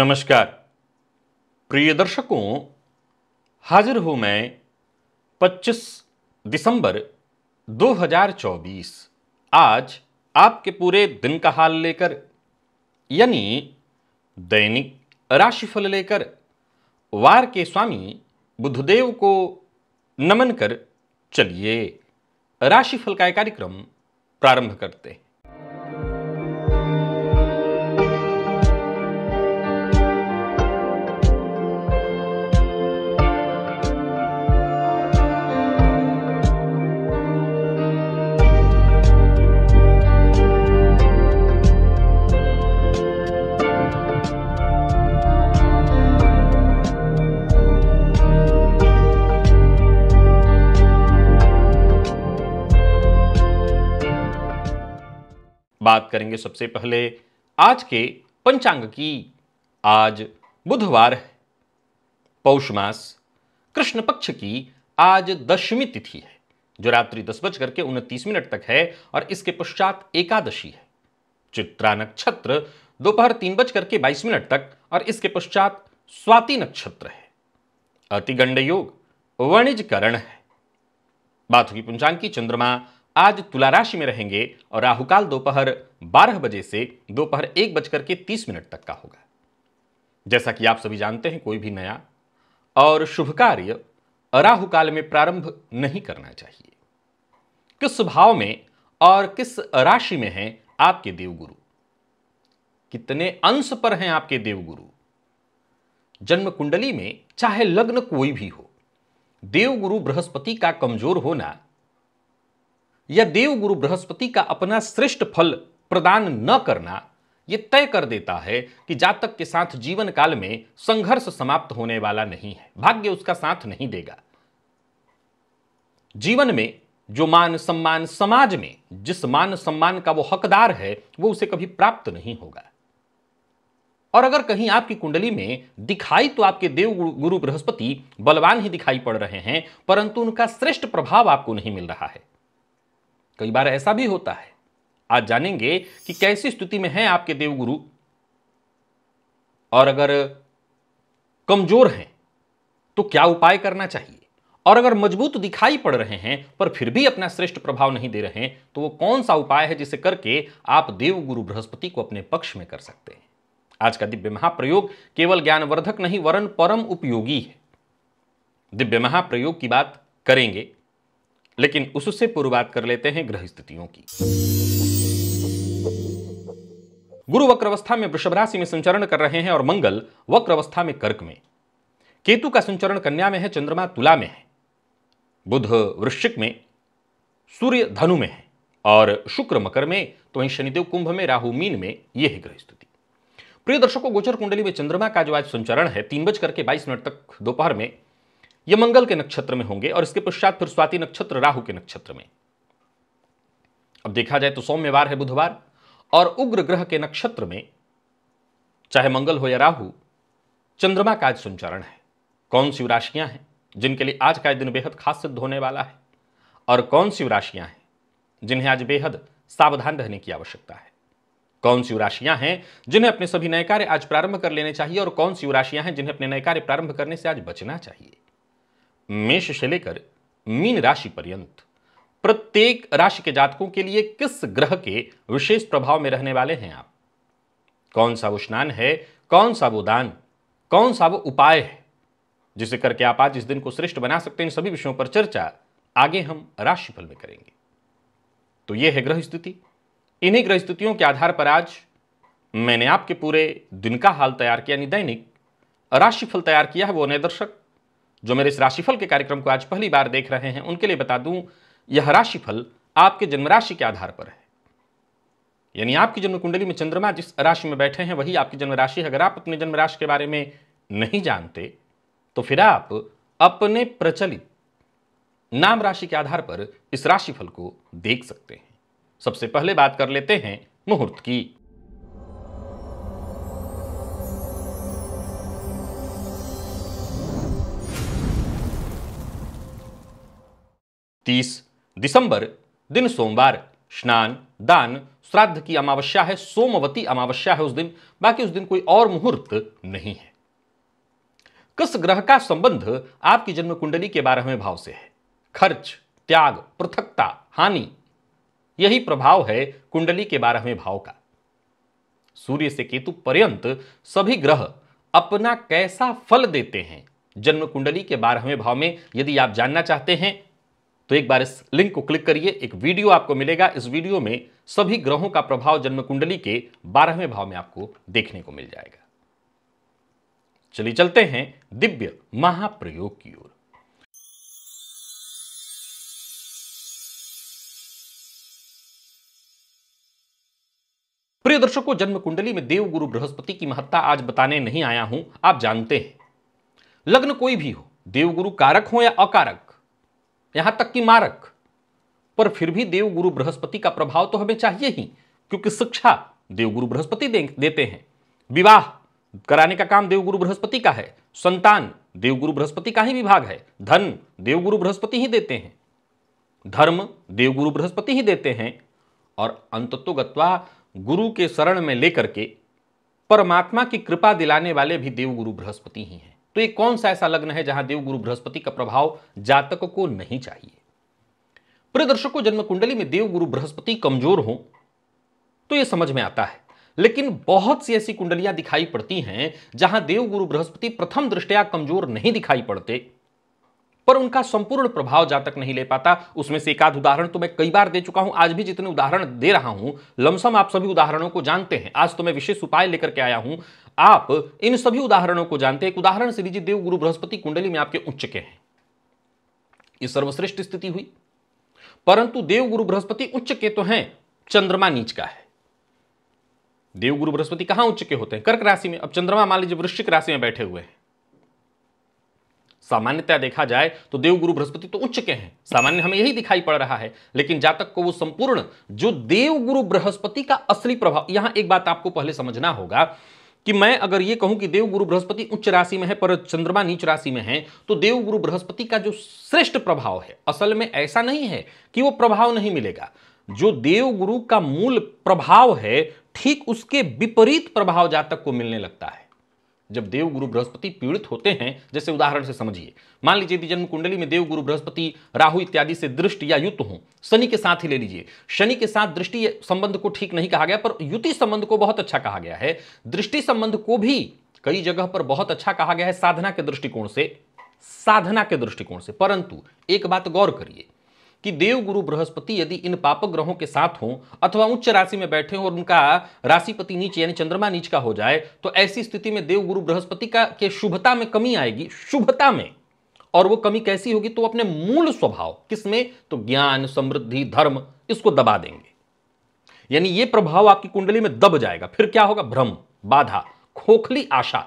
नमस्कार प्रिय दर्शकों, हाजिर हूं मैं 25 दिसंबर 2024 आज आपके पूरे दिन का हाल लेकर, यानी दैनिक राशिफल लेकर वार के स्वामी बुधदेव को नमन कर चलिए राशिफल का कार्यक्रम प्रारंभ करते हैं। बात करेंगे सबसे पहले आज के पंचांग की। आज बुधवार है, पौष मास, कृष्ण पक्ष की आज दशमी तिथि है जो रात्रि 10:29 तक है और इसके पश्चात एकादशी है। चित्रा नक्षत्र दोपहर 3:22 तक और इसके पश्चात स्वाति नक्षत्र है। अतिगंड योग वाणिज्य करण है। बात होगी पंचांग की। चंद्रमा आज तुला राशि में रहेंगे और राहुकाल दोपहर 12 बजे से दोपहर 1:30 तक का होगा। जैसा कि आप सभी जानते हैं, कोई भी नया और शुभ कार्य राहुकाल में प्रारंभ नहीं करना चाहिए। किस भाव में और किस राशि में हैं आपके देवगुरु, कितने अंश पर हैं आपके देवगुरु? जन्म कुंडली में चाहे लग्न कोई भी हो, देवगुरु बृहस्पति का कमजोर होना या देवगुरु बृहस्पति का अपना श्रेष्ठ फल प्रदान न करना यह तय कर देता है कि जातक के साथ जीवन काल में संघर्ष समाप्त होने वाला नहीं है। भाग्य उसका साथ नहीं देगा। जीवन में जो मान सम्मान, समाज में जिस मान सम्मान का वो हकदार है, वो उसे कभी प्राप्त नहीं होगा। और अगर कहीं आपकी कुंडली में दिखाई तो आपके देवगुरु बृहस्पति बलवान ही दिखाई पड़ रहे हैं, परंतु उनका श्रेष्ठ प्रभाव आपको नहीं मिल रहा है। कई बार ऐसा भी होता है। आज जानेंगे कि कैसी स्थिति में है आपके देवगुरु, और अगर कमजोर हैं तो क्या उपाय करना चाहिए, और अगर मजबूत दिखाई पड़ रहे हैं पर फिर भी अपना श्रेष्ठ प्रभाव नहीं दे रहे हैं तो वो कौन सा उपाय है जिसे करके आप देवगुरु बृहस्पति को अपने पक्ष में कर सकते हैं। आज का दिव्य महाप्रयोग केवल ज्ञानवर्धक नहीं वरन परम उपयोगी है। दिव्य महाप्रयोग की बात करेंगे, लेकिन उससे पूर्व बात कर लेते हैं ग्रह स्थितियों की। गुरु वक्र अवस्था में वृषभ राशि में संचरण कर रहे हैं और मंगल वक्र अवस्था में कर्क में। केतु का संचरण कन्या में है, चंद्रमा तुला में है, बुध वृश्चिक में, सूर्य धनु में है और शुक्र मकर में, तो वहीं शनिदेव कुंभ में, राहु मीन में। यह है ग्रह स्थिति। प्रिय दर्शकों, गोचर कुंडली में चंद्रमा का जो आज संचरण है 3:22 तक दोपहर में, यह मंगल के नक्षत्र में होंगे और इसके पश्चात फिर स्वाति नक्षत्र राहु के नक्षत्र में। अब देखा जाए तो सौम्यवार है बुधवार, और उग्र ग्रह के नक्षत्र में चाहे मंगल हो या राहु, चंद्रमा का आज संचरण है। कौन सी राशियां हैं जिनके लिए आज का दिन बेहद खास सिद्ध होने वाला है, और कौन सी राशियां हैं जिन्हें आज बेहद सावधान रहने की आवश्यकता है? कौन सी राशियां हैं जिन्हें अपने सभी नए कार्य आज प्रारंभ कर लेने चाहिए, और कौन सी राशियां हैं जिन्हें अपने नए कार्य प्रारंभ करने से आज बचना चाहिए? मेष से लेकर मीन राशि पर्यंत प्रत्येक राशि के जातकों के लिए किस ग्रह के विशेष प्रभाव में रहने वाले हैं आप? कौन सा वो स्नान है, कौन सा वो दान, कौन सा वो उपाय है जिसे करके आप आज इस दिन को श्रेष्ठ बना सकते हैं? इन सभी विषयों पर चर्चा आगे हम राशिफल में करेंगे। तो यह है ग्रह स्थिति। इन्हीं ग्रह स्थितियों के आधार पर आज मैंने आपके पूरे दिन का हाल तैयार किया, यानी दैनिक राशिफल तैयार किया है। वो नए दर्शक जो मेरे इस राशिफल के कार्यक्रम को आज पहली बार देख रहे हैं, उनके लिए बता दूं, यह राशिफल आपके जन्म राशि के आधार पर है। यानी आपकी जन्म कुंडली में चंद्रमा जिस राशि में बैठे हैं वही आपकी जन्म राशि है। अगर आप अपने जन्म राशि के बारे में नहीं जानते तो फिर आप अपने प्रचलित नाम राशि के आधार पर इस राशिफल को देख सकते हैं। सबसे पहले बात कर लेते हैं मुहूर्त की। 30 दिसंबर दिन सोमवार, स्नान दान, श्राद्ध की अमावस्या है, सोमवती अमावस्या है उस दिन, बाकी उस दिन कोई और मुहूर्त नहीं है। किस ग्रह का संबंध आपकी जन्म कुंडली के 12वें भाव से है? खर्च, त्याग, पृथकता, हानि, यही प्रभाव है कुंडली के 12वें भाव का। सूर्य से केतु पर्यंत सभी ग्रह अपना कैसा फल देते हैं जन्म कुंडली के 12वें भाव में, यदि आप जानना चाहते हैं तो एक बार इस लिंक को क्लिक करिए। एक वीडियो आपको मिलेगा, इस वीडियो में सभी ग्रहों का प्रभाव जन्म कुंडली के 12वें भाव में आपको देखने को मिल जाएगा। चलिए चलते हैं दिव्य महाप्रयोग की ओर। प्रिय दर्शकों, जन्म कुंडली में देव गुरु बृहस्पति की महत्ता आज बताने नहीं आया हूं। आप जानते हैं, लग्न कोई भी हो, देव गुरु कारक हो या अकारक, यहां तक कि मारक, पर फिर भी देव गुरु बृहस्पति का प्रभाव तो हमें चाहिए ही, क्योंकि शिक्षा देव गुरु बृहस्पति देते हैं, विवाह कराने का काम देव गुरु बृहस्पति का है, संतान देव गुरु बृहस्पति का ही विभाग है, धन देव गुरु बृहस्पति ही देते हैं, धर्म देव गुरु बृहस्पति ही देते हैं, और अंततोगत्वा गुरु के शरण में लेकर के परमात्मा की कृपा दिलाने वाले भी देव गुरु बृहस्पति ही हैं। तो ये कौन सा ऐसा लग्न है जहां देव गुरु बृहस्पति का प्रभाव जातक को नहीं चाहिए? प्रिय दर्शकों, जन्म कुंडली में देव गुरु बृहस्पति कमजोर हो तो यह समझ में आता है, लेकिन बहुत सी ऐसी कुंडलियां दिखाई पड़ती हैं जहां देव गुरु बृहस्पति प्रथम दृष्टया कमजोर नहीं दिखाई पड़ते, पर उनका संपूर्ण प्रभाव जातक नहीं ले पाता। उसमें से एक आध उदाहरण तो मैं कई बार दे चुका हूं, आज भी जितने उदाहरण दे रहा हूं लमसम आप सभी उदाहरणों को जानते हैं। आज तो मैं विशेष उपाय लेकर के आया हूं, आप इन सभी उदाहरणों को जानते हैं। एक उदाहरण से लीजिए, देव गुरु बृहस्पति कुंडली में आपके उच्च के हैं, यह सर्वश्रेष्ठ स्थिति हुई, परंतु देव गुरु बृहस्पति उच्च के तो हैं, चंद्रमा नीच का है। देव गुरु बृहस्पति कहां उच्च के होते हैं? कर्क राशि में। अब चंद्रमा मान लीजिए वृश्चिक राशि में बैठे हुए हैं। सामान्यतया देखा जाए तो देव गुरु बृहस्पति तो उच्च के हैं, सामान्य हमें यही दिखाई पड़ रहा है, लेकिन जातक को वो संपूर्ण जो देव गुरु बृहस्पति का असली प्रभाव, यहां एक बात आपको पहले समझना होगा कि मैं अगर ये कहूं कि देव गुरु बृहस्पति उच्च राशि में है पर चंद्रमा नीच राशि में है, तो देव गुरु बृहस्पति का जो श्रेष्ठ प्रभाव है, असल में ऐसा नहीं है कि वो प्रभाव नहीं मिलेगा। जो देव गुरु का मूल प्रभाव है, ठीक उसके विपरीत प्रभाव जातक को मिलने लगता है जब देव गुरु बृहस्पति पीड़ित होते हैं। जैसे उदाहरण से समझिए, मान लीजिए यदि जन्म कुंडली में देव गुरु बृहस्पति राहु इत्यादि से दृष्ट या युत हो, शनि के साथ ही ले लीजिए, शनि के साथ दृष्टि संबंध को ठीक नहीं कहा गया, पर युति संबंध को बहुत अच्छा कहा गया है। दृष्टि संबंध को भी कई जगह पर बहुत अच्छा कहा गया है साधना के दृष्टिकोण से, परंतु एक बात गौर करिए कि देव गुरु बृहस्पति यदि इन पाप ग्रहों के साथ हों अथवा उच्च राशि में बैठे हों और उनका राशिपति नीच यानी चंद्रमा नीच का हो जाए, तो ऐसी स्थिति में देव गुरु बृहस्पति का के शुभता में कमी आएगी, शुभता में। और वो कमी कैसी होगी? तो अपने मूल स्वभाव किसमें? तो ज्ञान, समृद्धि, धर्म, इसको दबा देंगे, यानी ये प्रभाव आपकी कुंडली में दब जाएगा। फिर क्या होगा? भ्रम, बाधा, खोखली आशा,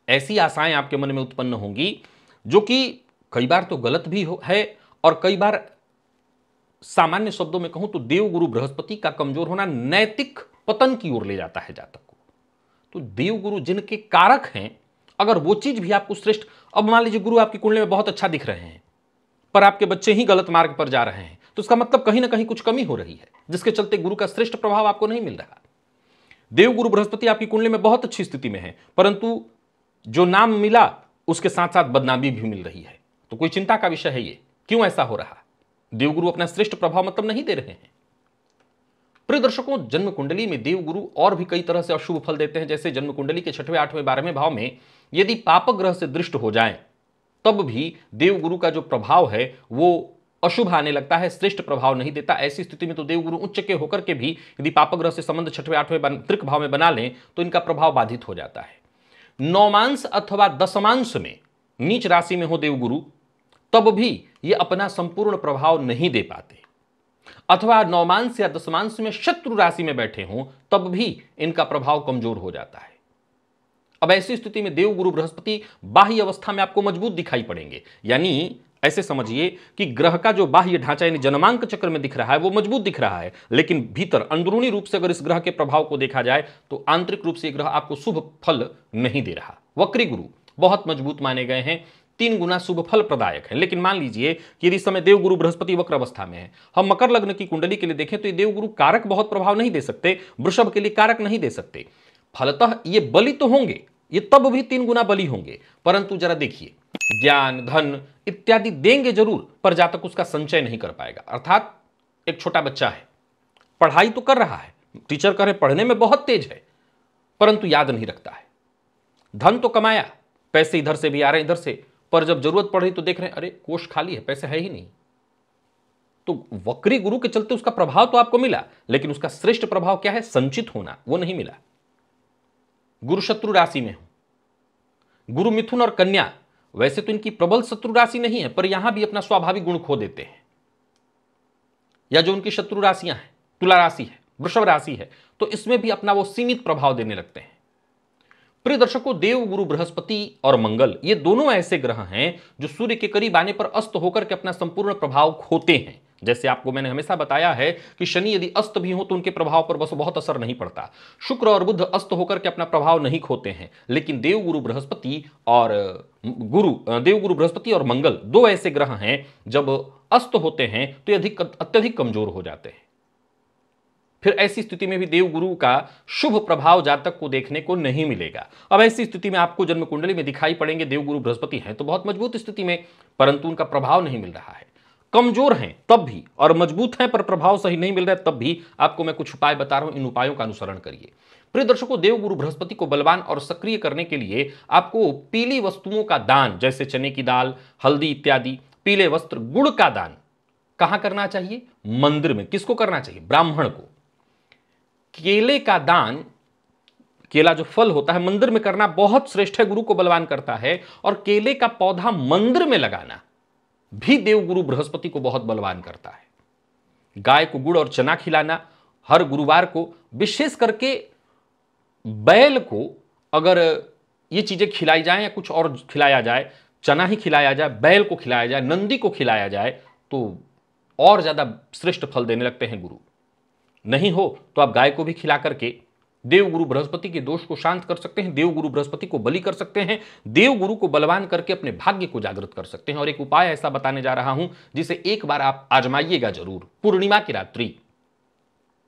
ऐसी आशाएं आपके मन में उत्पन्न होंगी जो कि कई बार तो गलत भी है और कई बार सामान्य शब्दों में कहूं तो देव गुरु बृहस्पति का कमजोर होना नैतिक पतन की ओर ले जाता है जातक को। तो देव गुरु जिनके कारक हैं, अगर वो चीज भी आपको श्रेष्ठ, अब मान लीजिए गुरु आपकी कुंडली में बहुत अच्छा दिख रहे हैं पर आपके बच्चे ही गलत मार्ग पर जा रहे हैं, तो उसका मतलब कहीं ना कहीं कुछ कमी हो रही है, जिसके चलते गुरु का श्रेष्ठ प्रभाव आपको नहीं मिल रहा। देव गुरु बृहस्पति आपकी कुंडली में बहुत अच्छी स्थिति में है, परंतु जो नाम मिला उसके साथ साथ बदनामी भी मिल रही है, तो कोई चिंता का विषय है ये। क्यों ऐसा हो रहा? देवगुरु अपना श्रेष्ठ प्रभाव मतलब नहीं दे रहे हैं। प्रिय दर्शकों, जन्म कुंडली में देवगुरु और भी कई तरह से अशुभ फल देते हैं। जैसे जन्म कुंडली के 6वें, 8वें, 12वें भाव में यदि पाप ग्रह से दृष्ट हो जाएं, तब भी देवगुरु का जो प्रभाव है वो अशुभ आने लगता है, श्रेष्ठ प्रभाव नहीं देता। ऐसी स्थिति में तो देवगुरु उच्च के होकर के भी यदि पाप ग्रह से संबंध 6वें, 8वें त्रिक भाव में बना लें तो इनका प्रभाव बाधित हो जाता है। नौमांश अथवा दशमांश में नीच राशि में हो देवगुरु, तब भी ये अपना संपूर्ण प्रभाव नहीं दे पाते, अथवा नौमांश या दशमांश में शत्रु राशि में बैठे हों, तब भी इनका प्रभाव कमजोर हो जाता है। अब ऐसी स्थिति में देवगुरु बृहस्पति बाह्य अवस्था में आपको मजबूत दिखाई पड़ेंगे, यानी ऐसे समझिए कि ग्रह का जो बाह्य ढांचा यानी जन्मांक चक्र में दिख रहा है वो मजबूत दिख रहा है, लेकिन भीतर अंदरूनी रूप से अगर इस ग्रह के प्रभाव को देखा जाए तो आंतरिक रूप से ग्रह आपको शुभ फल नहीं दे रहा। वक्री गुरु बहुत मजबूत माने गए हैं, 3 गुना शुभ फल प्रदायक है। लेकिन मान लीजिए कि यदि समय देवगुरु बृहस्पति वक्र अवस्था में है, हम मकर लग्न की कुंडली के लिए देखें तो ये देवगुरु कारक बहुत प्रभाव नहीं दे सकते, वृषभ के लिए कारक नहीं दे सकते। फलतः ये बलि तो होंगे, ये तब भी 3 गुना बलि होंगे, परंतु जरा देखिए ज्ञान धन इत्यादि देंगे जरूर, पर जातक उसका संचय नहीं कर पाएगा। अर्थात एक छोटा बच्चा है, पढ़ाई तो कर रहा है, टीचर कह रहे पढ़ने में बहुत तेज है, परंतु याद नहीं रखता है। धन तो कमाया, पैसे इधर से भी आ रहे हैं इधर से, पर जब जरूरत पड़ रही तो देख रहे हैं अरे कोष खाली है, पैसे है ही नहीं। तो वक्री गुरु के चलते उसका प्रभाव तो आपको मिला, लेकिन उसका श्रेष्ठ प्रभाव क्या है, संचित होना, वो नहीं मिला। गुरु शत्रु राशि में हूं, गुरु मिथुन और कन्या, वैसे तो इनकी प्रबल शत्रु राशि नहीं है, पर यहां भी अपना स्वाभाविक गुण खो देते हैं। या जो उनकी शत्रु राशियां हैं, तुला राशि है, वृषभ राशि है, तो इसमें भी अपना वो सीमित प्रभाव देने लगते हैं। प्रिय दर्शकों, देव गुरु बृहस्पति और मंगल ये दोनों ऐसे ग्रह हैं जो सूर्य के करीब आने पर अस्त होकर के अपना संपूर्ण प्रभाव खोते हैं। जैसे आपको मैंने हमेशा बताया है कि शनि यदि अस्त भी हो तो उनके प्रभाव पर बस बहुत असर नहीं पड़ता। शुक्र और बुध अस्त होकर के अपना प्रभाव नहीं खोते हैं, लेकिन देवगुरु बृहस्पति और देवगुरु बृहस्पति और मंगल दो ऐसे ग्रह हैं जब अस्त होते हैं तो ये अत्यधिक कमजोर हो जाते हैं। फिर ऐसी स्थिति में भी देवगुरु का शुभ प्रभाव जातक को देखने को नहीं मिलेगा। अब ऐसी स्थिति में आपको जन्म कुंडली में दिखाई पड़ेंगे देवगुरु बृहस्पति हैं तो बहुत मजबूत स्थिति में, परंतु उनका प्रभाव नहीं मिल रहा है। कमजोर हैं तब भी और मजबूत हैं पर प्रभाव सही नहीं मिल रहा है तब भी आपको मैं कुछ उपाय बता रहा हूं, इन उपायों का अनुसरण करिए। प्रिय दर्शकों, देवगुरु बृहस्पति को बलवान और सक्रिय करने के लिए आपको पीली वस्तुओं का दान, जैसे चने की दाल, हल्दी इत्यादि, पीले वस्त्र, गुड़ का दान कहां करना चाहिए, मंदिर में। किसको करना चाहिए, ब्राह्मण को। केले का दान, केला जो फल होता है मंदिर में करना बहुत श्रेष्ठ है, गुरु को बलवान करता है। और केले का पौधा मंदिर में लगाना भी देवगुरु बृहस्पति को बहुत बलवान करता है। गाय को गुड़ और चना खिलाना हर गुरुवार को, विशेष करके बैल को अगर ये चीजें खिलाई जाए या कुछ और खिलाया जाए, चना ही खिलाया जाए, बैल को खिलाया जाए, नंदी को खिलाया जाए तो और ज्यादा श्रेष्ठ फल देने लगते हैं गुरु। नहीं हो तो आप गाय को भी खिला करके देवगुरु बृहस्पति के दोष को शांत कर सकते हैं, देवगुरु बृहस्पति को बलि कर सकते हैं, देवगुरु को बलवान करके अपने भाग्य को जागृत कर सकते हैं। और एक उपाय ऐसा बताने जा रहा हूं जिसे एक बार आप आजमाइएगा जरूर। पूर्णिमा की रात्रि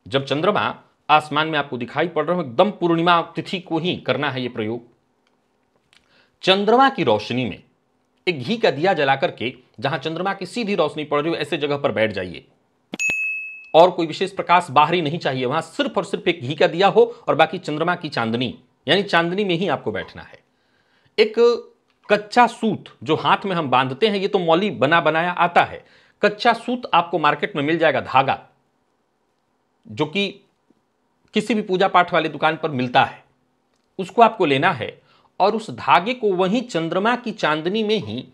जब चंद्रमा आसमान में आपको दिखाई पड़ रहा हो, एकदम पूर्णिमा तिथि को ही करना है ये प्रयोग। चंद्रमा की रोशनी में एक घी का दिया जला करके, जहां चंद्रमा की सीधी रोशनी पड़ रही हो ऐसे जगह पर बैठ जाइए, और कोई विशेष प्रकाश बाहरी नहीं चाहिए, वहां सिर्फ और सिर्फ एक घी का दिया हो और बाकी चंद्रमा की चांदनी, यानी चांदनी में ही आपको बैठना है। एक कच्चा सूत जो हाथ में हम बांधते हैं, ये तो मौली बना बनाया आता है, कच्चा सूत आपको मार्केट में मिल जाएगा, धागा जो कि किसी भी पूजा पाठ वाले दुकान पर मिलता है, उसको आपको लेना है और उस धागे को वहीं चंद्रमा की चांदनी में ही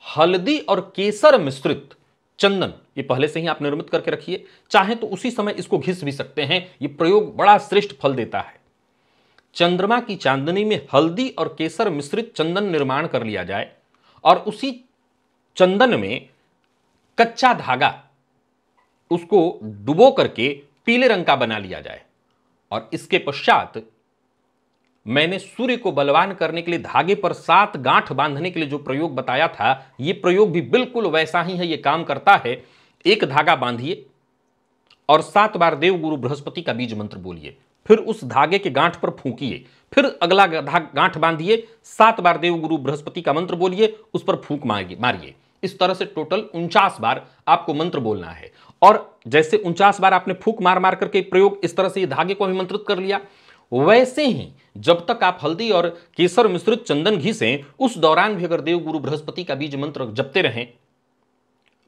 हल्दी और केसर मिश्रित चंदन, ये पहले से ही आप निर्मित करके रखिए, चाहे तो उसी समय इसको घिस भी सकते हैं। ये प्रयोग बड़ा श्रेष्ठ फल देता है। चंद्रमा की चांदनी में हल्दी और केसर मिश्रित चंदन निर्माण कर लिया जाए और उसी चंदन में कच्चा धागा उसको डुबो करके पीले रंग का बना लिया जाए। और इसके पश्चात मैंने सूर्य को बलवान करने के लिए धागे पर 7 गांठ बांधने के लिए जो प्रयोग बताया था, यह प्रयोग भी बिल्कुल वैसा ही है, यह काम करता है। एक धागा बांधिए और 7 बार देवगुरु बृहस्पति का बीज मंत्र बोलिए, फिर उस धागे के गांठ पर फूंकिए, फिर अगला गांठ बांधिए, 7 बार देवगुरु बृहस्पति का मंत्र बोलिए, उस पर फूंक मारिए। इस तरह से टोटल 49 बार आपको मंत्र बोलना है। और जैसे 49 बार आपने फूंक मार मार करके प्रयोग इस तरह से ये धागे को अभिमंत्रित कर लिया, वैसे ही जब तक आप हल्दी और केसर मिश्रित चंदन घिसें, उस दौरान भी अगर देवगुरु बृहस्पति का बीज मंत्र जपते रहें,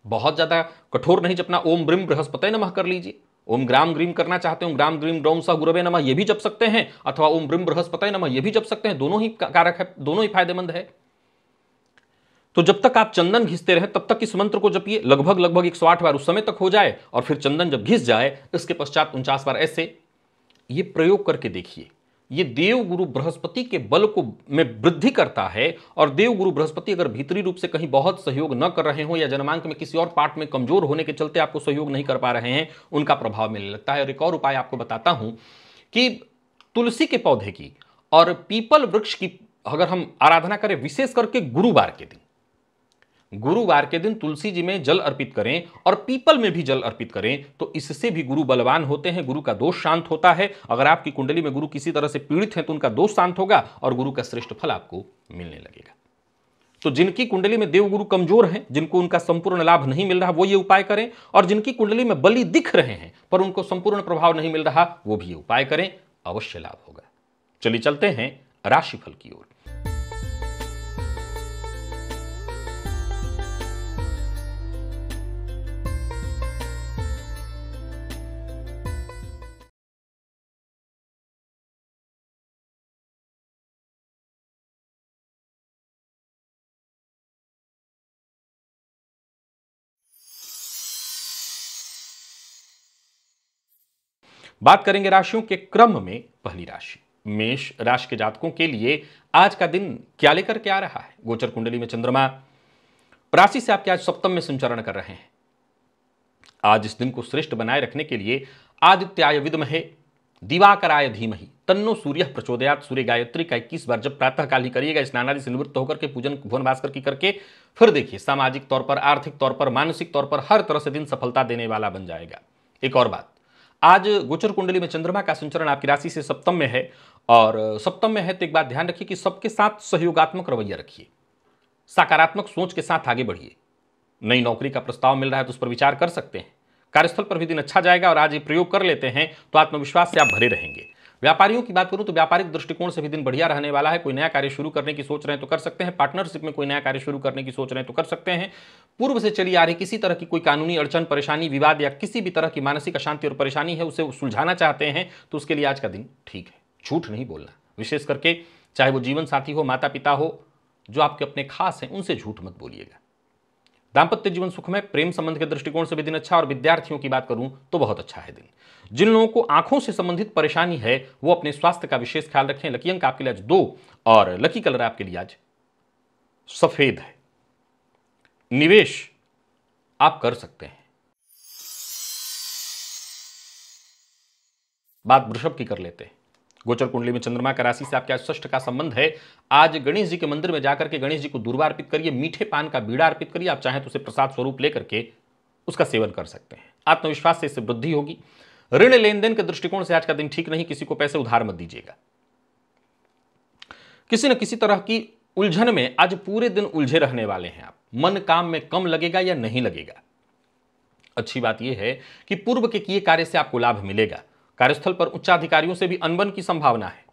बहुत ज्यादा कठोर नहीं जपना, ओम ब्रीम बृहस्पति नमः कर लीजिए। ओम ग्राम ग्रीम करना चाहते हो, ग्राम ग्रीम ग्रौम सा गुरवे नमः ये भी जप सकते हैं, अथवा ओम ब्रीम बृहस्पति नमः ये भी जप सकते हैं। दोनों ही कारक है, दोनों ही फायदेमंद है। तो जब तक आप चंदन घिसते रहे तब तक इस मंत्र को जपिए, लगभग 108 बार उस समय तक हो जाए, और फिर चंदन जब घिस जाए इसके पश्चात 49 बार ऐसे ये प्रयोग करके देखिए। ये देवगुरु बृहस्पति के बल को में वृद्धि करता है। और देवगुरु बृहस्पति अगर भीतरी रूप से कहीं बहुत सहयोग न कर रहे हो या जन्मांक में किसी और पार्ट में कमजोर होने के चलते आपको सहयोग नहीं कर पा रहे हैं, उनका प्रभाव मिलने लगता है। और एक और उपाय आपको बताता हूं कि तुलसी के पौधे की और पीपल वृक्ष की अगर हम आराधना करें, विशेष करके गुरुवार के दिन, गुरुवार के दिन तुलसी जी में जल अर्पित करें और पीपल में भी जल अर्पित करें तो इससे भी गुरु बलवान होते हैं, गुरु का दोष शांत होता है। अगर आपकी कुंडली में गुरु किसी तरह से पीड़ित है तो उनका दोष शांत होगा और गुरु का श्रेष्ठ फल आपको मिलने लगेगा। तो जिनकी कुंडली में देवगुरु कमजोर हैं, जिनको उनका संपूर्ण लाभ नहीं मिल रहा, वो ये उपाय करें, और जिनकी कुंडली में बलि दिख रहे हैं पर उनको संपूर्ण प्रभाव नहीं मिल रहा, वो भी ये उपाय करें, अवश्य लाभ होगा। चलिए चलते हैं राशिफल की ओर। बात करेंगे राशियों के क्रम में। पहली राशि मेष राशि के जातकों के लिए आज का दिन क्या लेकर के आ रहा है। गोचर कुंडली में चंद्रमा राशि से आपके आज सप्तम में संचरण कर रहे हैं। आज इस दिन को श्रेष्ठ बनाए रखने के लिए आदित्याय विद्महे दिवाकराय धीमहि तन्नो सूर्य प्रचोदयात सूर्य गायत्री का 21 बार जब प्रातः काल ही करिएगा, स्नान आदि से निवृत्त होकर के पूजन भुवन भास्कर की करके फिर देखिए, सामाजिक तौर पर, आर्थिक तौर पर, मानसिक तौर पर हर तरह से दिन सफलता देने वाला बन जाएगा। एक और बात, आज गोचर कुंडली में चंद्रमा का संचरण आपकी राशि से सप्तम में है, और सप्तम में है तो एक बात ध्यान रखिए कि सबके साथ सहयोगात्मक रवैया रखिए, सकारात्मक सोच के साथ आगे बढ़िए। नई नौकरी का प्रस्ताव मिल रहा है तो उस पर विचार कर सकते हैं। कार्यस्थल पर भी दिन अच्छा जाएगा और आज ये प्रयोग कर लेते हैं तो आत्मविश्वास से आप भरे रहेंगे। व्यापारियों की बात करूं तो व्यापारिक दृष्टिकोण से भी दिन बढ़िया रहने वाला है। कोई नया कार्य शुरू करने की सोच रहे हैं तो कर सकते हैं। पार्टनरशिप में कोई नया कार्य शुरू करने की सोच रहे हैं तो कर सकते हैं। पूर्व से चली आ रही किसी तरह की कोई कानूनी अड़चन, परेशानी, विवाद या किसी भी तरह की मानसिक अशांति और परेशानी है, उसे सुलझाना चाहते हैं तो उसके लिए आज का दिन ठीक है। झूठ नहीं बोलना, विशेष करके चाहे वो जीवन साथी हो, माता पिता हो, जो आपके अपने खास हैं, उनसे झूठ मत बोलिएगा। दांपत्य जीवन सुखमय, प्रेम संबंध के दृष्टिकोण से भी दिन अच्छा, और विद्यार्थियों की बात करूं तो बहुत अच्छा है दिन। जिन लोगों को आंखों से संबंधित परेशानी है वो अपने स्वास्थ्य का विशेष ख्याल रखें। लकी अंक आपके लिए आज 2 और लकी कलर आपके लिए आज सफेद है। निवेश आप कर सकते हैं। बात वृषभ की कर लेते हैं। गोचर कुंडली में चंद्रमा का राशि से आपके आज षष्ठ का संबंध है। आज गणेश जी के मंदिर में जाकर के गणेश जी को दूर्वा अर्पित करिए, मीठे पान का बीड़ा अर्पित करिए। आप चाहें तो उसे प्रसाद स्वरूप लेकर के उसका सेवन कर सकते हैं। आत्मविश्वास से इससे वृद्धि होगी। ऋण लेन देन के दृष्टिकोण से आज का दिन ठीक नहीं, किसी को पैसे उधार मत दीजिएगा। किसी न किसी तरह की उलझन में आज पूरे दिन उलझे रहने वाले हैं आप। मन काम में कम लगेगा या नहीं लगेगा। अच्छी बात यह है कि पूर्व के किए कार्य से आपको लाभ मिलेगा। कार्यस्थल पर उच्चाधिकारियों से भी अनबन की संभावना है।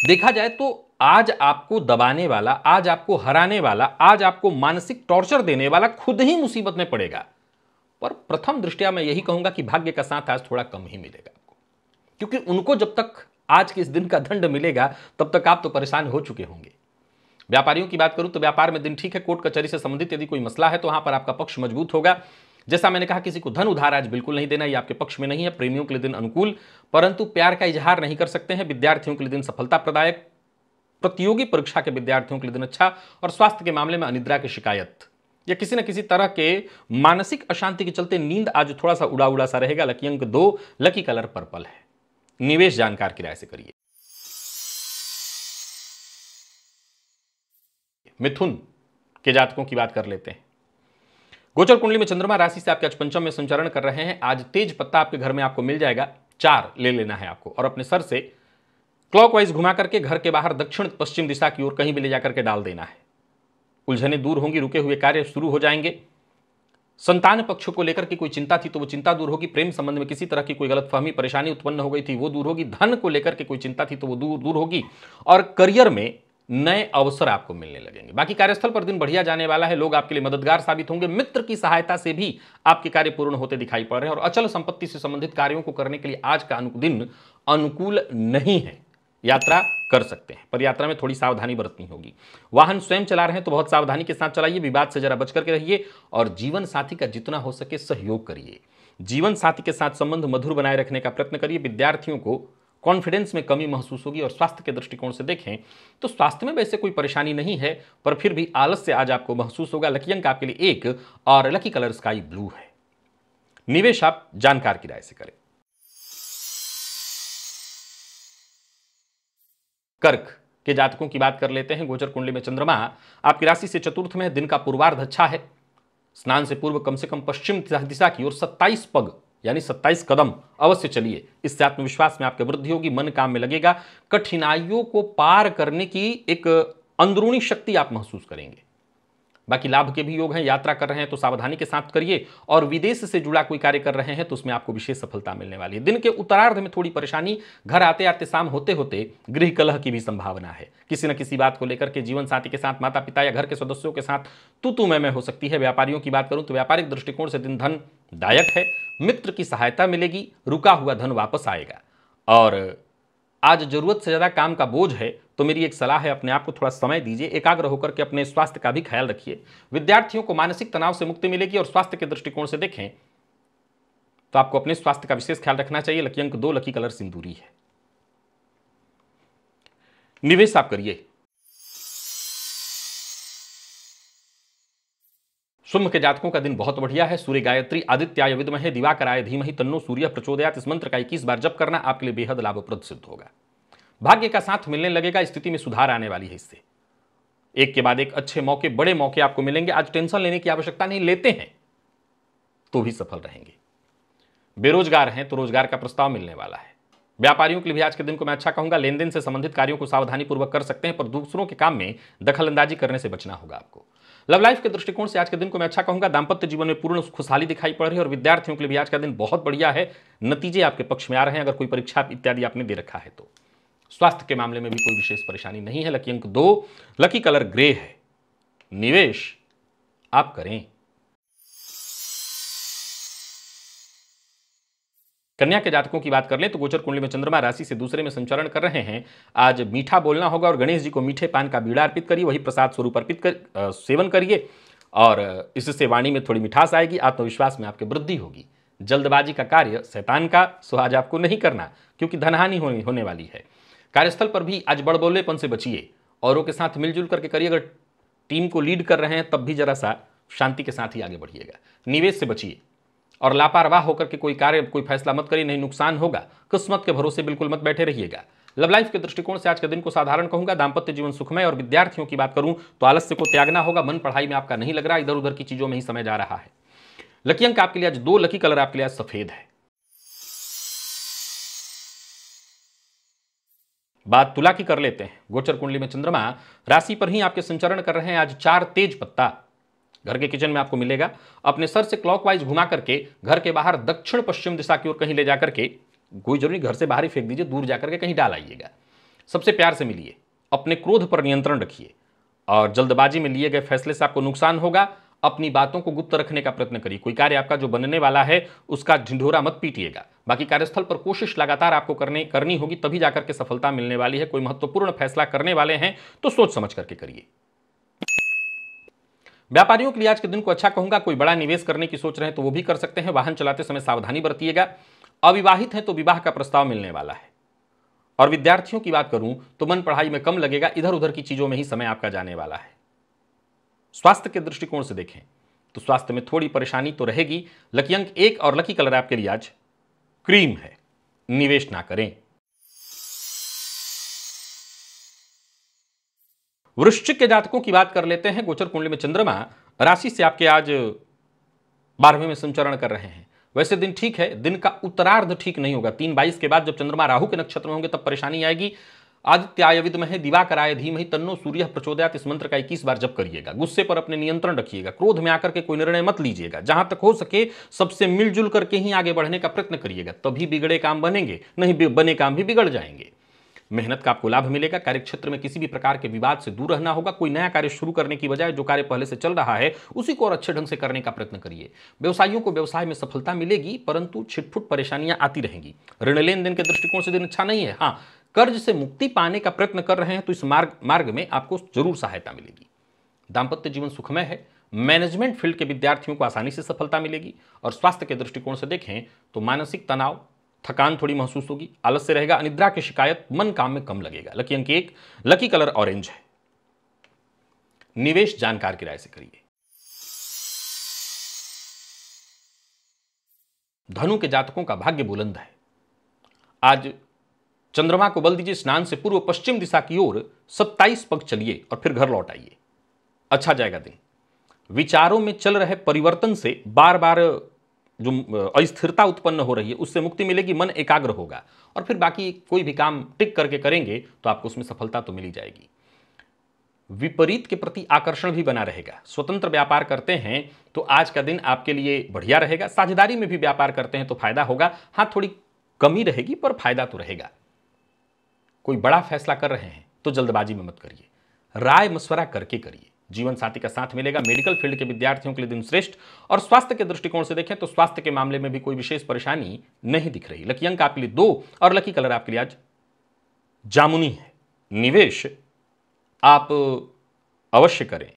देखा जाए तो आज आपको दबाने वाला, आज आपको हराने वाला, आज आपको मानसिक टॉर्चर देने वाला खुद ही मुसीबत में पड़ेगा। पर प्रथम दृष्टया मैं यही कहूंगा कि भाग्य का साथ आज थोड़ा कम ही मिलेगा आपको, क्योंकि उनको जब तक आज के इस दिन का दंड मिलेगा तब तक आप तो परेशान हो चुके होंगे। व्यापारियों की बात करूं तो व्यापार में दिन ठीक है। कोर्ट कचहरी से संबंधित यदि कोई मसला है तो वहां पर आपका पक्ष मजबूत होगा। जैसा मैंने कहा, किसी को धन उधार आज बिल्कुल नहीं देना, ये आपके पक्ष में नहीं है। प्रेमियों के लिए दिन अनुकूल, परंतु प्यार का इजहार नहीं कर सकते हैं। विद्यार्थियों के लिए दिन सफलता प्रदायक, प्रतियोगी परीक्षा के विद्यार्थियों के लिए दिन अच्छा, और स्वास्थ्य के मामले में अनिद्रा की शिकायत या किसी न किसी तरह के मानसिक अशांति के चलते नींद आज थोड़ा सा उड़ा उड़ा सा रहेगा। लकी अंक 2, लकी कलर पर्पल है। निवेश जानकार की राय से करिए। मिथुन के जातकों की बात कर लेते हैं। गोचर कुंडली में चंद्रमा राशि से आपके आज पंचम में संचरण कर रहे हैं। आज तेज पत्ता आपके घर में आपको मिल जाएगा, 4 ले लेना है आपको, और अपने सर से क्लॉकवाइज घुमा करके घर के बाहर दक्षिण पश्चिम दिशा की ओर कहीं भी ले जाकर के डाल देना है। उलझनें दूर होंगी, रुके हुए कार्य शुरू हो जाएंगे। संतान पक्ष को लेकर के कोई चिंता थी तो वो चिंता दूर होगी। प्रेम संबंध में किसी तरह की कोई गलतफहमी, परेशानी उत्पन्न हो गई थी वो दूर होगी। धन को लेकर के कोई चिंता थी तो वो दूर होगी, और करियर में नए अवसर आपको मिलने लगेंगे। बाकी कार्यस्थल पर दिन बढ़िया जाने वाला है। लोग आपके लिए मददगार साबित होंगे। मित्र की सहायता से भी आपके कार्य पूर्ण होते दिखाई पड़ रहे हैं, और अचल संपत्ति से संबंधित कार्यों को करने के लिए आज का दिन अनुकूल नहीं है। यात्रा कर सकते हैं पर यात्रा में थोड़ी सावधानी बरतनी होगी। वाहन स्वयं चला रहे हैं तो बहुत सावधानी के साथ चलाइए। विवाद से जरा बच करके रहिए, और जीवन साथी का जितना हो सके सहयोग करिए। जीवन साथी के साथ संबंध मधुर बनाए रखने का प्रयत्न करिए। विद्यार्थियों को कॉन्फिडेंस में कमी महसूस होगी, और स्वास्थ्य के दृष्टिकोण से देखें तो स्वास्थ्य में वैसे कोई परेशानी नहीं है, पर फिर भी आलस्य आज आपको महसूस होगा। लकी अंक आपके लिए 1 और लकी कलर स्काई ब्लू है। निवेश आप जानकार की राय से करें। कर्क के जातकों की बात कर लेते हैं। गोचर कुंडली में चंद्रमा आपकी राशि से चतुर्थ में है। दिन का पूर्वार्ध अच्छा है। स्नान से पूर्व कम से कम पश्चिम दिशा की ओर 27 पग यानी 27 कदम अवश्य चलिए। इससे आत्मविश्वास में आपकी वृद्धि होगी, मन काम में लगेगा। कठिनाइयों को पार करने की एक अंदरूनी शक्ति आप महसूस करेंगे। बाकी लाभ के भी योग हैं। यात्रा कर रहे हैं तो सावधानी के साथ करिए, और विदेश से जुड़ा कोई कार्य कर रहे हैं तो उसमें आपको विशेष सफलता मिलने वाली है। दिन के उत्तरार्ध में थोड़ी परेशानी, घर आते आते शाम होते होते गृह कलह की भी संभावना है। किसी न किसी बात को लेकर के जीवन साथी के साथ, माता पिता या घर के सदस्यों के साथ तू मैं हो सकती है। व्यापारियों की बात करूं तो व्यापारिक दृष्टिकोण से दिन धन दायक है। मित्र की सहायता मिलेगी, रुका हुआ धन वापस आएगा। और आज जरूरत से ज्यादा काम का बोझ है तो मेरी एक सलाह है, अपने आप को थोड़ा समय दीजिए, एकाग्र होकर के अपने स्वास्थ्य का भी ख्याल रखिए। विद्यार्थियों को मानसिक तनाव से मुक्ति मिलेगी। और स्वास्थ्य के दृष्टिकोण से देखें तो आपको अपने स्वास्थ्य का विशेष ख्याल रखना चाहिए। लकी अंक 2, लकी कलर सिंदूरी है। निवेश आप करिए। शुम्भ के जातकों का दिन बहुत बढ़िया है। सूर्य गायत्री आदित्याय विद्महे दिवाकराय धीमहि तन्नो सूर्य प्रचोदयात्। इस मंत्र का 21 बार जप करना आपके लिए बेहद लाभप्रद सिद्ध होगा। भाग्य का साथ मिलने लगेगा, स्थिति में सुधार आने वाली है। इससे एक के बाद एक अच्छे मौके, बड़े मौके आपको मिलेंगे। आज टेंशन लेने की आवश्यकता नहीं, लेते हैं तो भी सफल रहेंगे। बेरोजगार हैं तो रोजगार का प्रस्ताव मिलने वाला है। व्यापारियों के लिए भी आज के दिन को मैं अच्छा कहूंगा। लेन देन से संबंधित कार्यों को सावधानी पूर्वक कर सकते हैं, पर दूसरों के काम में दखलंदाजी करने से बचना होगा आपको। लव लाइफ के दृष्टिकोण से आज के दिन को मैं अच्छा कहूंगा। दांपत्य जीवन में पूर्ण खुशहाली दिखाई पड़ रही है। और विद्यार्थियों के लिए भी आज का दिन बहुत बढ़िया है। नतीजे आपके पक्ष में आ रहे हैं, अगर कोई परीक्षा इत्यादि आपने दे रखा है तो। स्वास्थ्य के मामले में भी कोई विशेष परेशानी नहीं है। लकी अंक 2, लकी कलर ग्रे है। निवेश आप करें। कन्या के जातकों की बात कर लें तो गोचर कुंडली में चंद्रमा राशि से दूसरे में संचरण कर रहे हैं। आज मीठा बोलना होगा और गणेश जी को मीठे पान का बीड़ा अर्पित करिए, वही प्रसाद स्वरूप अर्पित कर सेवन करिए, और इससे वाणी में थोड़ी मिठास आएगी। आत्मविश्वास में आपकी वृद्धि होगी। जल्दबाजी का कार्य शैतान का, सो आज आपको नहीं करना, क्योंकि धनहानि होने वाली है। कार्यस्थल पर भी आज बड़बोलेपन से बचिए, औरों के साथ मिलजुल करके करिए। अगर टीम को लीड कर रहे हैं तब भी जरा सा शांति के साथ ही आगे बढ़िएगा। निवेश से बचिए और लापरवाह होकर के कोई कार्य, कोई फैसला मत करिए, नहीं नुकसान होगा। किस्मत के भरोसे बिल्कुल मत बैठे रहिएगा। लव लाइफ के दृष्टिकोण से आज के दिन को साधारण कहूंगा। दांपत्य जीवन सुखमय। और विद्यार्थियों की बात करूं तो आलस्य को त्यागना होगा। मन पढ़ाई में आपका नहीं लग रहा, इधर उधर की चीजों में ही समय जा रहा है। लकी अंक आपके लिए आज 2, लकी कलर आपके लिए आज सफेद है। बात तुला की कर लेते हैं। गोचर कुंडली में चंद्रमा राशि पर ही आपके संचरण कर रहे हैं। आज 4 तेज पत्ता घर के किचन में आपको मिलेगा। अपने सर से क्लॉकवाइज घुमा करके घर के बाहर दक्षिण पश्चिम दिशा की ओर कहीं ले जाकर के, कोई जरूरी घर से बाहर ही फेंक दीजिए, दूर जाकर के कहीं डाल आइएगा। सबसे प्यार से मिलिए, अपने क्रोध पर नियंत्रण रखिए, और जल्दबाजी में लिए गए फैसले से आपको नुकसान होगा। अपनी बातों को गुप्त रखने का प्रयत्न करिए। कोई कार्य आपका जो बनने वाला है उसका ढिंढोरा मत पीटिएगा। बाकी कार्यस्थल पर कोशिश लगातार आपको करनी होगी, तभी जाकर के सफलता मिलने वाली है। कोई महत्वपूर्ण फैसला करने वाले हैं तो सोच समझ करके करिए। व्यापारियों के लिए आज के दिन को अच्छा कहूंगा। कोई बड़ा निवेश करने की सोच रहे हैं तो वो भी कर सकते हैं। वाहन चलाते समय सावधानी बरतिएगा। अविवाहित हैं तो विवाह का प्रस्ताव मिलने वाला है। और विद्यार्थियों की बात करूं तो मन पढ़ाई में कम लगेगा, इधर उधर की चीजों में ही समय आपका जाने वाला है। स्वास्थ्य के दृष्टिकोण से देखें तो स्वास्थ्य में थोड़ी परेशानी तो रहेगी। लकी अंक 1 और लकी कलर आपके लिए आज क्रीम है। निवेश ना करें। वृश्चिक के जातकों की बात कर लेते हैं। गोचर कुंडली में चंद्रमा राशि से आपके आज 12वें में संचरण कर रहे हैं। वैसे दिन ठीक है, दिन का उत्तरार्ध ठीक नहीं होगा। 3:22 के बाद जब चंद्रमा राहु के नक्षत्र में होंगे तब परेशानी आएगी। आदित्याय विद्महे दिवाकराय धीमहि तन्नो सूर्य प्रचोदयात्। इस मंत्र का 21 बार जप करिएगा। गुस्से पर अपने नियंत्रण रखिएगा। क्रोध में आकर के कोई निर्णय मत लीजिएगा। जहां तक हो सके सबसे मिलजुल करके ही आगे बढ़ने का प्रयत्न करिएगा, तभी बिगड़े काम बनेंगे, नहीं बने काम भी बिगड़ जाएंगे। मेहनत का आपको लाभ मिलेगा। कार्यक्षेत्र में किसी भी प्रकार के विवाद से दूर रहना होगा। कोई नया कार्य शुरू करने की बजाय जो कार्य पहले से चल रहा है उसी को और अच्छे ढंग से करने का प्रयत्न करिए। व्यवसायियों को व्यवसाय में सफलता मिलेगी, परंतु छिटपुट परेशानियां आती रहेंगी। ऋण लेन देन के दृष्टिकोण से दिन अच्छा नहीं है। हाँ, कर्ज से मुक्ति पाने का प्रयत्न कर रहे हैं तो इस मार्ग में आपको जरूर सहायता मिलेगी। दांपत्य जीवन सुखमय है। मैनेजमेंट फील्ड के विद्यार्थियों को आसानी से सफलता मिलेगी। और स्वास्थ्य के दृष्टिकोण से देखें तो मानसिक तनाव, थकान थोड़ी महसूस होगी, आलस्य रहेगा, अनिद्रा की शिकायत, मन काम में कम लगेगा। लकी अंक 1, लकी कलर ऑरेंज है। निवेश जानकार की राय से करिए। धनु के जातकों का भाग्य बुलंद है। आज चंद्रमा को बल दीजिए, स्नान से पूर्व पश्चिम दिशा की ओर 27 पग चलिए और फिर घर लौट आइए। अच्छा जाएगा दिन। विचारों में चल रहे परिवर्तन से बार बार जो अस्थिरता उत्पन्न हो रही है उससे मुक्ति मिलेगी, मन एकाग्र होगा और फिर बाकी कोई भी काम टिक करके करेंगे तो आपको उसमें सफलता तो मिल ही जाएगी। विपरीत के प्रति आकर्षण भी बना रहेगा। स्वतंत्र व्यापार करते हैं तो आज का दिन आपके लिए बढ़िया रहेगा। साझेदारी में भी व्यापार करते हैं तो फायदा होगा। हाँ, थोड़ी कमी रहेगी पर फायदा तो रहेगा। कोई बड़ा फैसला कर रहे हैं तो जल्दबाजी में मत करिए, राय मशवरा करके करिए। जीवन साथी का साथ मिलेगा। मेडिकल फील्ड के विद्यार्थियों के लिए दिन श्रेष्ठ। और स्वास्थ्य के दृष्टिकोण से देखें तो स्वास्थ्य के मामले में भी कोई विशेष परेशानी नहीं दिख रही। लकी अंक आपके लिए 2 और लकी कलर आपके लिए आज जामुनी है। निवेश आप अवश्य करें।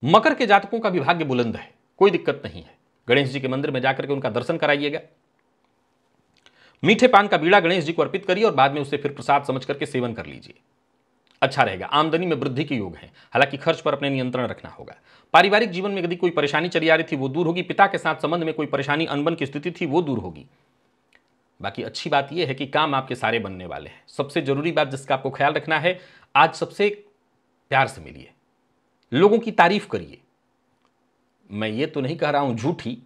मकर के जातकों का भी भाग्य बुलंद है, कोई दिक्कत नहीं है। गणेश जी के मंदिर में जाकर के उनका दर्शन कराइएगा। मीठे पान का बीड़ा गणेश जी को अर्पित करिए और बाद में उसे फिर प्रसाद समझ करके सेवन कर लीजिए, अच्छा रहेगा। आमदनी में वृद्धि के योग हैं, हालांकि खर्च पर अपने नियंत्रण रखना होगा। पारिवारिक जीवन में यदि कोई परेशानी चली आ रही थी वो दूर होगी। पिता के साथ संबंध में कोई परेशानी अनबन की स्थिति थी वो दूर होगी। बाकी अच्छी बात यह है कि काम आपके सारे बनने वाले हैं। सबसे जरूरी बात जिसका आपको ख्याल रखना है, आज सबसे प्यार से मिलिए, लोगों की तारीफ करिए। मैं ये तो नहीं कह रहा हूं झूठी,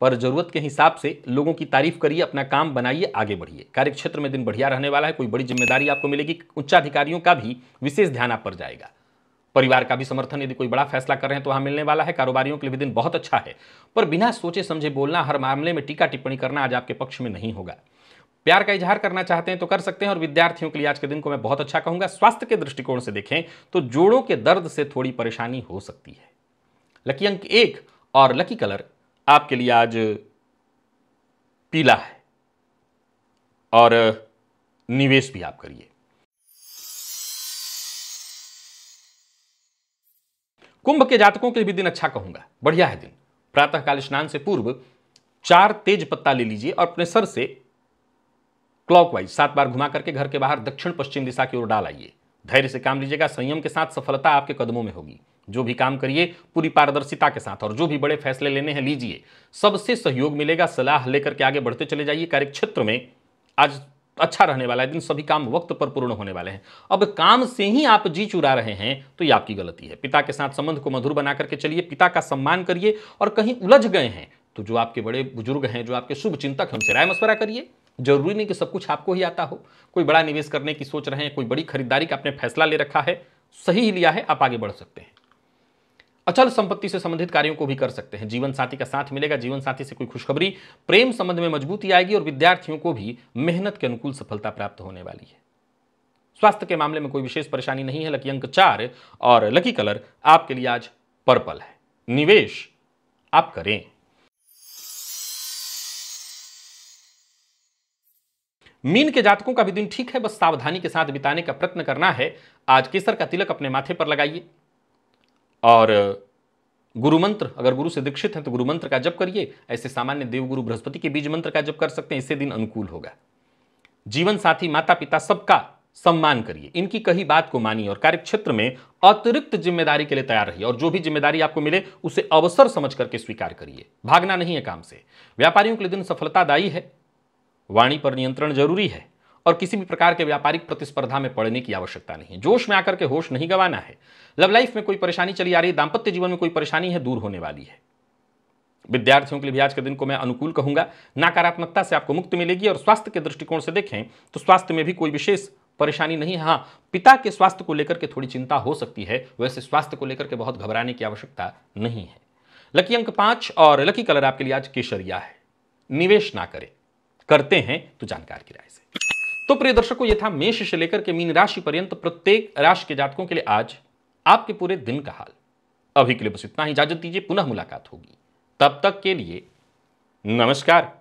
पर जरूरत के हिसाब से लोगों की तारीफ करिए, अपना काम बनाइए, आगे बढ़िए। कार्यक्षेत्र में दिन बढ़िया रहने वाला है। कोई बड़ी जिम्मेदारी आपको मिलेगी। उच्चाधिकारियों का भी विशेष ध्यान आप पर जाएगा। परिवार का भी समर्थन, यदि कोई बड़ा फैसला कर रहे हैं तो वहां मिलने वाला है। कारोबारियों के लिए भी दिन बहुत अच्छा है, पर बिना सोचे समझे बोलना, हर मामले में टीका टिप्पणी करना आज आपके पक्ष में नहीं होगा। प्यार का इजहार करना चाहते हैं तो कर सकते हैं। और विद्यार्थियों के लिए आज के दिन को मैं बहुत अच्छा कहूंगा। स्वास्थ्य के दृष्टिकोण से देखें तो जोड़ों के दर्द से थोड़ी परेशानी हो सकती है। लकी अंक 1 और लकी कलर आपके लिए आज पीला है। और निवेश भी आप करिए। कुंभ के जातकों के लिए भी दिन अच्छा कहूंगा, बढ़िया है दिन। प्रातःकाल स्नान से पूर्व 4 तेज पत्ता ले लीजिए और अपने सर से क्लॉकवाइज 7 बार घुमा करके घर के बाहर दक्षिण पश्चिम दिशा की ओर डाल आइए। धैर्य से काम लीजिएगा। संयम के साथ सफलता आपके कदमों में होगी। जो भी काम करिए पूरी पारदर्शिता के साथ, और जो भी बड़े फैसले लेने हैं लीजिए, सबसे सहयोग मिलेगा। सलाह लेकर के आगे बढ़ते चले जाइए। कार्यक्षेत्र में आज अच्छा रहने वाला है दिन। सभी काम वक्त पर पूर्ण होने वाले हैं। अब काम से ही आप जी चुरा रहे हैं तो यह आपकी गलती है। पिता के साथ संबंध को मधुर बना करके चलिए, पिता का सम्मान करिए। और कहीं उलझ गए हैं तो जो आपके बड़े बुजुर्ग हैं, जो आपके शुभ चिंतक हैं, उनसे राय मशवरा करिए। जरूरी नहीं कि सब कुछ आपको ही आता हो। कोई बड़ा निवेश करने की सोच रहे हैं, कोई बड़ी खरीदारी का आपने फैसला ले रखा है, सही ही लिया है, आप आगे बढ़ सकते हैं। अचल संपत्ति से संबंधित कार्यों को भी कर सकते हैं। जीवन साथी का साथ मिलेगा। जीवन साथी से कोई खुशखबरी, प्रेम संबंध में मजबूती आएगी और विद्यार्थियों को भी मेहनत के अनुकूल सफलता प्राप्त होने वाली है। स्वास्थ्य के मामले में कोई विशेष परेशानी नहीं है। लकी अंक 4 और लकी कलर आपके लिए आज पर्पल है। निवेश आप करें। मीन के जातकों का भी दिन ठीक है, बस सावधानी के साथ बिताने का प्रयत्न करना है। आज केसर का तिलक अपने माथे पर लगाइए और गुरु मंत्र, अगर गुरु से दीक्षित हैं तो गुरु मंत्र का जप करिए। ऐसे सामान्य देवगुरु बृहस्पति के बीज मंत्र का जप कर सकते हैं। इससे दिन अनुकूल होगा। जीवन साथी, माता पिता, सबका सम्मान करिए, इनकी कही बात को मानिए और कार्यक्षेत्र में अतिरिक्त जिम्मेदारी के लिए तैयार रहिए। और जो भी जिम्मेदारी आपको मिले उसे अवसर समझ करके स्वीकार करिए। भागना नहीं है काम से। व्यापारियों के लिए दिन सफलतादायी है। वाणी पर नियंत्रण जरूरी है और किसी भी प्रकार के व्यापारिक प्रतिस्पर्धा में पड़ने की आवश्यकता नहीं है। जोश में आकर के होश नहीं गंवाना है। लव लाइफ में कोई परेशानी चली आ रही है, दांपत्य जीवन में कोई परेशानी है, दूर होने वाली है। विद्यार्थियों के लिए भी आज के दिन को मैं अनुकूल कहूंगा। नकारात्मकता से आपको मुक्ति मिलेगी। और स्वास्थ्य के दृष्टिकोण से देखें तो स्वास्थ्य में भी कोई विशेष परेशानी नहीं है। हाँ, पिता के स्वास्थ्य को लेकर के थोड़ी चिंता हो सकती है, वैसे स्वास्थ्य को लेकर के बहुत घबराने की आवश्यकता नहीं है। लकी अंक 5 और लकी कलर आपके लिए आज केसरिया है। निवेश ना करें, करते हैं तो जानकार की राय से। तो प्रिय दर्शकों, यह था मेष से लेकर के मीन राशि पर्यंत प्रत्येक राशि के जातकों के लिए आज आपके पूरे दिन का हाल। अभी के लिए बस इतना ही। इजाजत दीजिए, पुनः मुलाकात होगी। तब तक के लिए नमस्कार।